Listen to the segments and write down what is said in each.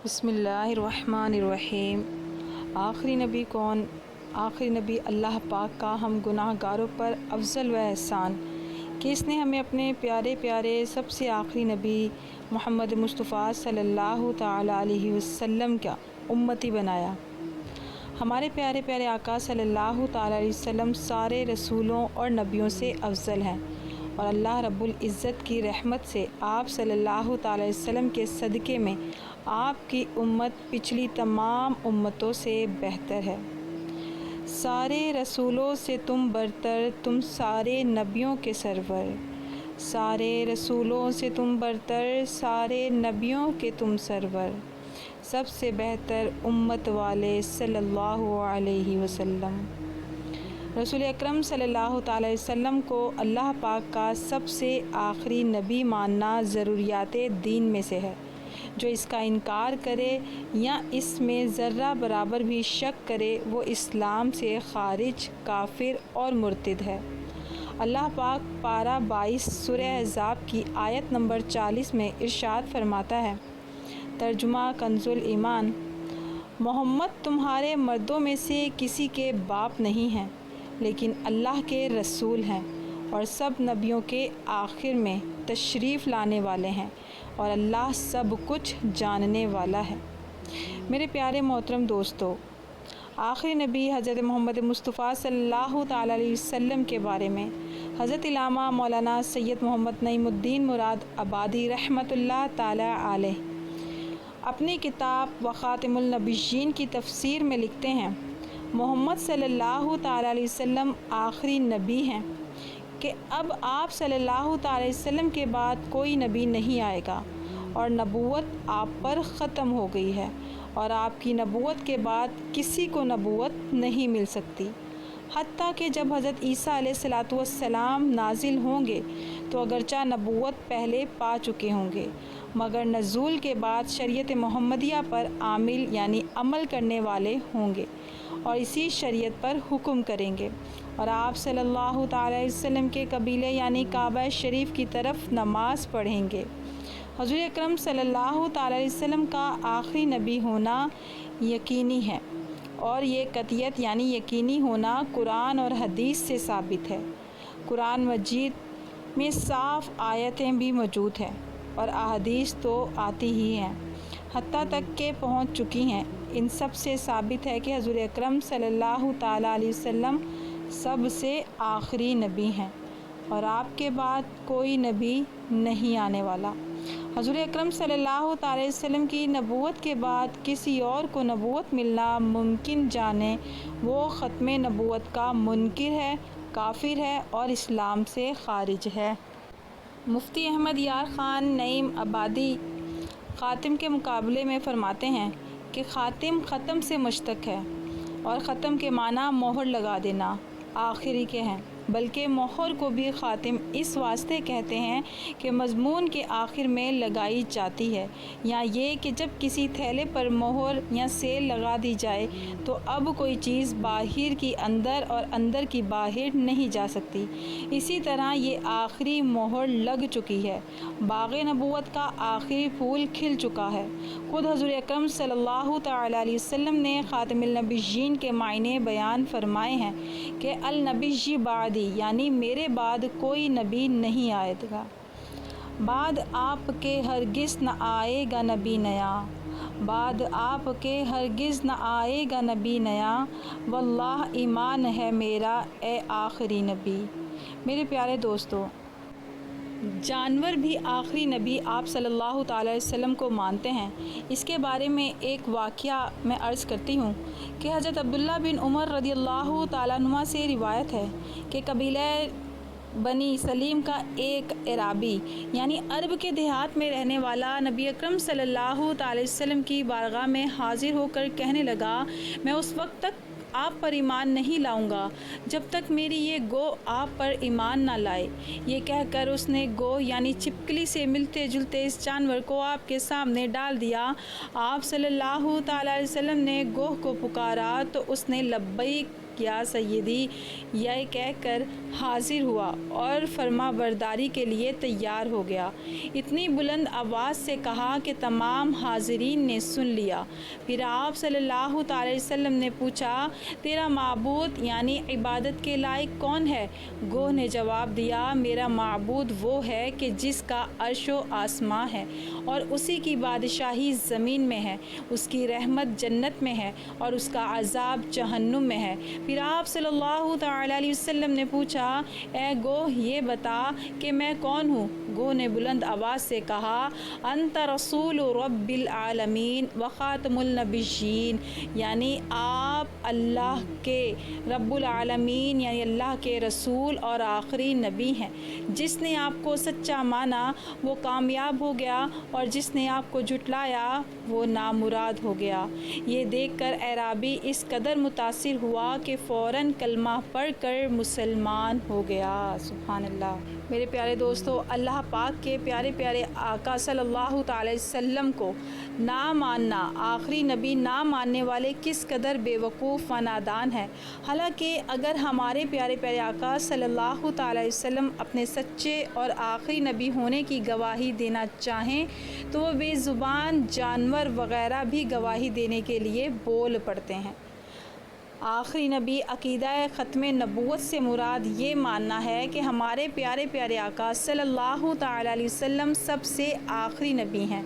بسم اللہ الرحمن الرحیم۔ آخری نبی کون؟ آخری نبی اللہ پاک کا ہم گناہ گاروں پر افضل و احسان کہ اس نے ہمیں اپنے پیارے پیارے سب سے آخری نبی محمد مصطفیٰ صلی اللہ تعالیٰ علیہ وسلم کا امتی بنایا۔ ہمارے پیارے پیارے آقا صلی اللہ تعالیٰ علیہ وسلم سارے رسولوں اور نبیوں سے افضل ہیں، اور اللہ رب العزت کی رحمت سے آپ صلی اللہ تعالیٰ علیہ وسلم کے صدقے میں آپ کی امت پچھلی تمام امتوں سے بہتر ہے۔ سارے رسولوں سے تم برتر، تم سارے نبیوں کے سرور، سارے رسولوں سے تم برتر، سارے نبیوں کے تم سرور، سب سے بہتر امت والے صلی اللہ علیہ وسلم۔ رسول اکرم صلی اللہ تعالیٰ علیہ وسلم کو اللہ پاک کا سب سے آخری نبی ماننا ضروریات دین میں سے ہے۔ جو اس کا انکار کرے یا اس میں ذرہ برابر بھی شک کرے وہ اسلام سے خارج، کافر اور مرتد ہے۔ اللہ پاک پارہ 22 سورہ احزاب کی آیت نمبر 40 میں ارشاد فرماتا ہے، ترجمہ کنز ایمان: محمد تمہارے مردوں میں سے کسی کے باپ نہیں ہیں، لیکن اللہ کے رسول ہیں اور سب نبیوں کے آخر میں تشریف لانے والے ہیں، اور اللہ سب کچھ جاننے والا ہے۔ میرے پیارے محترم دوستو، آخری نبی حضرت محمد مصطفیٰ صلی اللہ تعالیٰ علیہ وسلم کے بارے میں حضرت علامہ مولانا سید محمد نعیم الدین مراد آبادی رحمۃ اللہ تعالیٰ علیہ اپنی کتاب وخاتم النبیین کی تفسیر میں لکھتے ہیں، محمد صلی اللہ تعالیٰ علیہ وسلم آخری نبی ہیں کہ اب آپ صلی اللہ تعالیٰ علیہ وسلم کے بعد کوئی نبی نہیں آئے گا، اور نبوت آپ پر ختم ہو گئی ہے، اور آپ کی نبوت کے بعد کسی کو نبوت نہیں مل سکتی، حتیٰ کہ جب حضرت عیسیٰ علیہ السلام نازل ہوں گے تو اگرچہ نبوت پہلے پا چکے ہوں گے، مگر نزول کے بعد شریعت محمدیہ پر عامل یعنی عمل کرنے والے ہوں گے اور اسی شریعت پر حکم کریں گے، اور آپ صلی اللہ تعالیٰ علیہ وسلم کے قبیلے یعنی کعبہ شریف کی طرف نماز پڑھیں گے۔ حضور اکرم صلی اللہ تعالیٰ علیہ وسلم کا آخری نبی ہونا یقینی ہے، اور یہ قطعیت یعنی یقینی ہونا قرآن اور حدیث سے ثابت ہے۔ قرآن مجید میں صاف آیتیں بھی موجود ہیں اور احادیث تو آتی ہی ہیں، حتیٰ تک کہ پہنچ چکی ہیں۔ ان سب سے ثابت ہے کہ حضور اکرم صلی اللہ تعالیٰ علیہ وسلم سب سے آخری نبی ہیں، اور آپ کے بعد کوئی نبی نہیں آنے والا۔ حضور اکرم صلی اللہ تعالیٰ علیہ وسلم کی نبوت کے بعد کسی اور کو نبوت ملنا ممکن جانے وہ ختم نبوت کا منکر ہے، کافر ہے اور اسلام سے خارج ہے۔ مفتی احمد یار خان نعیم آبادی خاتم کے مقابلے میں فرماتے ہیں کہ خاتم ختم سے مشتق ہے، اور ختم کے معنی مہر لگا دینا، آخری کے ہیں، بلکہ مہر کو بھی خاتم اس واسطے کہتے ہیں کہ مضمون کے آخر میں لگائی جاتی ہے، یا یہ کہ جب کسی تھیلے پر مہر یا سیل لگا دی جائے تو اب کوئی چیز باہر کی اندر اور اندر کی باہر نہیں جا سکتی، اسی طرح یہ آخری مہر لگ چکی ہے، باغ نبوت کا آخری پھول کھل چکا ہے۔ خود حضور اکرم صلی اللہ تعالیٰ علیہ وسلم نے خاتم النبیین کے معنی بیان فرمائے ہیں کہ النبی بعدی یعنی میرے بعد کوئی نبی نہیں آئے گا، بعد آپ کے ہرگز نہ آئے گا نبی نیا، بعد آپ کے ہرگز نہ آئے گا نبی نیا، واللہ ایمان ہے میرا اے آخری نبی۔ میرے پیارے دوستو، جانور بھی آخری نبی آپ صلی اللہ تعالیٰ علیہ وسلم کو مانتے ہیں۔ اس کے بارے میں ایک واقعہ میں عرض کرتی ہوں کہ حضرت عبداللہ بن عمر رضی اللہ تعالیٰ عنہ سے روایت ہے کہ قبیلہ بنی سلیم کا ایک عرابی یعنی عرب کے دیہات میں رہنے والا نبی اکرم صلی اللہ تعالیٰ علیہ وسلم کی بارگاہ میں حاضر ہو کر کہنے لگا، میں اس وقت تک آپ پر ایمان نہیں لاؤں گا جب تک میری یہ گو آپ پر ایمان نہ لائے۔ یہ کہہ کر اس نے گو یعنی چھپکلی سے ملتے جلتے اس جانور کو آپ کے سامنے ڈال دیا۔ آپ صلی اللہ تعالیٰ علیہ وسلم نے گوہ کو پکارا تو اس نے لبیک یا سیدی یہ کہہ کر حاضر ہوا اور فرما برداری کے لیے تیار ہو گیا۔ اتنی بلند آواز سے کہا کہ تمام حاضرین نے سن لیا۔ پھر آپ صلی اللہ تعالی وسلم نے پوچھا، تیرا معبود یعنی عبادت کے لائق کون ہے؟ گوہ نے جواب دیا، میرا معبود وہ ہے کہ جس کا عرش و آسماں ہے اور اسی کی بادشاہی زمین میں ہے، اس کی رحمت جنت میں ہے اور اس کا عذاب جہنم میں ہے۔ پھر آپ صلی اللہ تعالی علیہ وسلم نے پوچھا، اے گوہ یہ بتا کہ میں کون ہوں؟ گوہ نے بلند آواز سے کہا، انت رسول رب العالمین و خاتم النبیین، یعنی آپ اللہ کے رب العالمین یعنی اللہ کے رسول اور آخری نبی ہیں۔ جس نے آپ کو سچا مانا وہ کامیاب ہو گیا اور جس نے آپ کو جھٹلایا وہ نامراد ہو گیا۔ یہ دیکھ کر اعرابی اس قدر متاثر ہوا کہ فوراً کلمہ پڑھ کر مسلمان ہو گیا۔ سبحان اللہ۔ میرے پیارے دوستو، اللہ پاک کے پیارے پیارے آقا صلی اللہ تعالی وسلم کو نہ ماننا، آخری نبی نہ ماننے والے کس قدر بے وقوف و نادان ہیں۔ حالانکہ اگر ہمارے پیارے پیارے آقا صلی اللہ تعالی وسلم اپنے سچے اور آخری نبی ہونے کی گواہی دینا چاہیں تو وہ بے زبان جانور وغیرہ بھی گواہی دینے کے لیے بول پڑتے ہیں۔ آخری نبی عقیدہ ختم نبوت سے مراد یہ ماننا ہے کہ ہمارے پیارے پیارے آقا صلی اللہ تعالی علیہ وسلم سب سے آخری نبی ہیں۔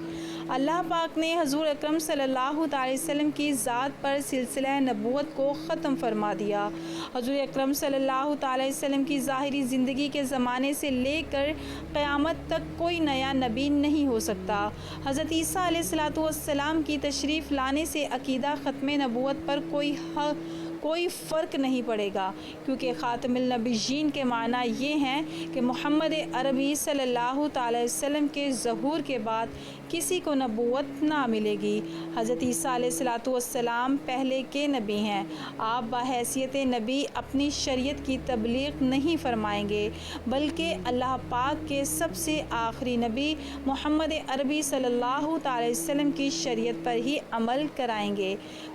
اللہ پاک نے حضور اکرم صلی اللہ تعالی وسلم کی ذات پر سلسلہ نبوت کو ختم فرما دیا۔ حضور اکرم صلی اللہ تعالی وسلم کی ظاہری زندگی کے زمانے سے لے کر قیامت تک کوئی نیا نبی نہیں ہو سکتا۔ حضرت عیسیٰ علیہ السلام کی تشریف لانے سے عقیدہ ختم نبوت پر کوئی فرق نہیں پڑے گا، کیونکہ خاتم النبیین کے معنی یہ ہیں کہ محمد عربی صلی اللہ تعالی وسلم کے ظہور کے بعد کسی کو نبوت نہ ملے گی۔ حضرت عیسیٰ علیہ السلام پہلے کے نبی ہیں۔ آپ بحیثیت نبی اپنی شریعت کی تبلیغ نہیں فرمائیں گے، بلکہ اللہ پاک کے سب سے آخری نبی محمد عربی صلی اللہ تعالی وسلم کی شریعت پر ہی عمل کرائیں گے۔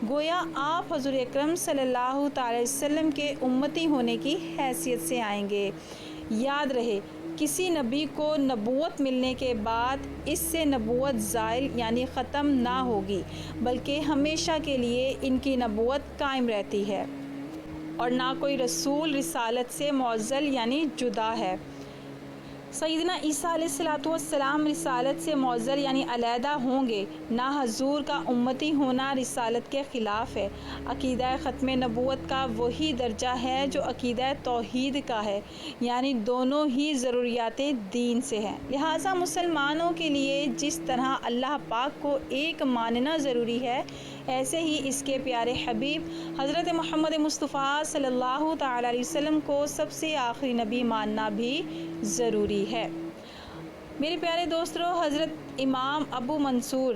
گویا آپ حضور اکرم صلی اللہ تعالی وسلم کے امتی ہونے کی حیثیت سے آئیں گے۔ یاد رہے، کسی نبی کو نبوت ملنے کے بعد اس سے نبوت زائل یعنی ختم نہ ہوگی، بلکہ ہمیشہ کے لیے ان کی نبوت قائم رہتی ہے اور نہ کوئی رسول رسالت سے معزل یعنی جدا ہے۔ سیدنا عیسیٰ علیہ السلام رسالت سے معزل یعنی علیحدہ ہوں گے، نہ حضور کا امتی ہونا رسالت کے خلاف ہے۔ عقیدہ ختم نبوت کا وہی درجہ ہے جو عقیدہ توحید کا ہے، یعنی دونوں ہی ضروریات دین سے ہیں۔ لہٰذا مسلمانوں کے لیے جس طرح اللہ پاک کو ایک ماننا ضروری ہے، ایسے ہی اس کے پیارے حبیب حضرت محمد مصطفیٰ صلی اللہ تعالی علیہ وسلم کو سب سے آخری نبی ماننا بھی ضروری ہے۔ میرے پیارے دوستو، حضرت امام ابو منصور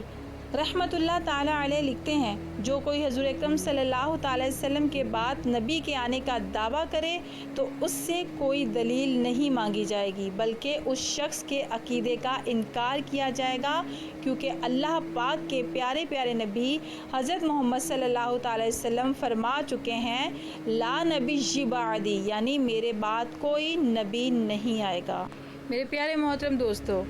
رحمۃ اللہ تعالی علیہ لکھتے ہیں، جو کوئی حضور اکرم صلی اللہ تعالی وسلم کے بعد نبی کے آنے کا دعویٰ کرے تو اس سے کوئی دلیل نہیں مانگی جائے گی، بلکہ اس شخص کے عقیدے کا انکار کیا جائے گا، کیونکہ اللہ پاک کے پیارے پیارے نبی حضرت محمد صلی اللہ تعالی وسلم فرما چکے ہیں، لا نبی بعدی، یعنی میرے بعد کوئی نبی نہیں آئے گا۔ میرے پیارے محترم دوستو،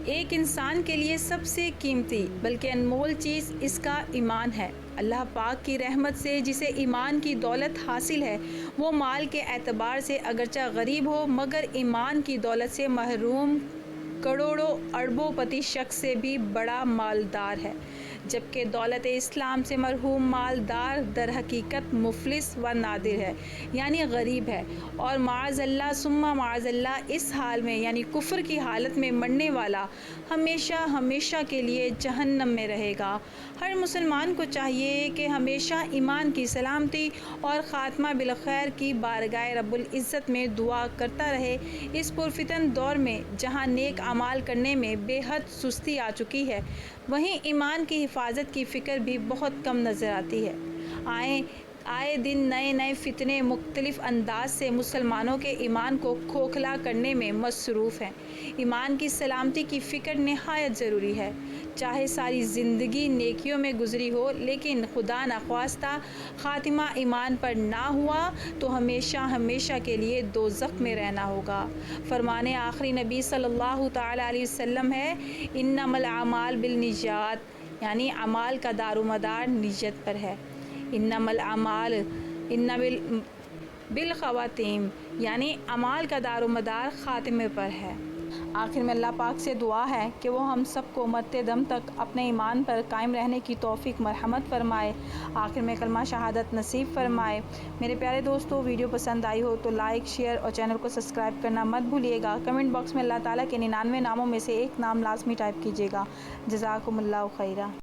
ایک انسان کے لیے سب سے قیمتی بلکہ انمول چیز اس کا ایمان ہے۔ اللہ پاک کی رحمت سے جسے ایمان کی دولت حاصل ہے، وہ مال کے اعتبار سے اگرچہ غریب ہو مگر ایمان کی دولت سے محروم کروڑوں اربوں پتی شخص سے بھی بڑا مالدار ہے، جبکہ دولت اسلام سے مرحوم مالدار در حقیقت مفلس و نادر ہے، یعنی غریب ہے، اور معاذ اللہ ثم معاذ اللہ اس حال میں یعنی کفر کی حالت میں مرنے والا ہمیشہ ہمیشہ کے لیے جہنم میں رہے گا۔ ہر مسلمان کو چاہیے کہ ہمیشہ ایمان کی سلامتی اور خاتمہ بالخیر کی بارگاہ رب العزت میں دعا کرتا رہے۔ اس پرفتن دور میں جہاں نیک اعمال کرنے میں بے حد سستی آ چکی ہے، وہیں ایمان کی حفاظت کی فکر بھی بہت کم نظر آتی ہے۔ آئیں آئے دن نئے نئے فتنے مختلف انداز سے مسلمانوں کے ایمان کو کھوکھلا کرنے میں مصروف ہیں۔ ایمان کی سلامتی کی فکر نہایت ضروری ہے۔ چاہے ساری زندگی نیکیوں میں گزری ہو، لیکن خدا نخواستہ خاتمہ ایمان پر نہ ہوا تو ہمیشہ ہمیشہ کے لیے دوزخ میں رہنا ہوگا۔ فرمان آخری نبی صلی اللہ تعالیٰ علیہ وسلم ہے، انما الاعمال بالنیات، یعنی اعمال کا دار و مدار نیت پر ہے۔ انما الاعمال بالخواتیم، یعنی اعمال کا دار و مدار خاتمے پر ہے۔ آخر میں اللہ پاک سے دعا ہے کہ وہ ہم سب کو مرتے دم تک اپنے ایمان پر قائم رہنے کی توفیق مرحمت فرمائے۔ آخر میں کلمہ شہادت نصیب فرمائے۔ میرے پیارے دوستو، ویڈیو پسند آئی ہو تو لائک، شیئر اور چینل کو سبسکرائب کرنا مت بھولیے گا۔ کمنٹ باکس میں اللہ تعالیٰ کے 99 ناموں میں سے ایک نام لازمی ٹائپ کیجیے گا۔ جزاکم اللہ خیرہ۔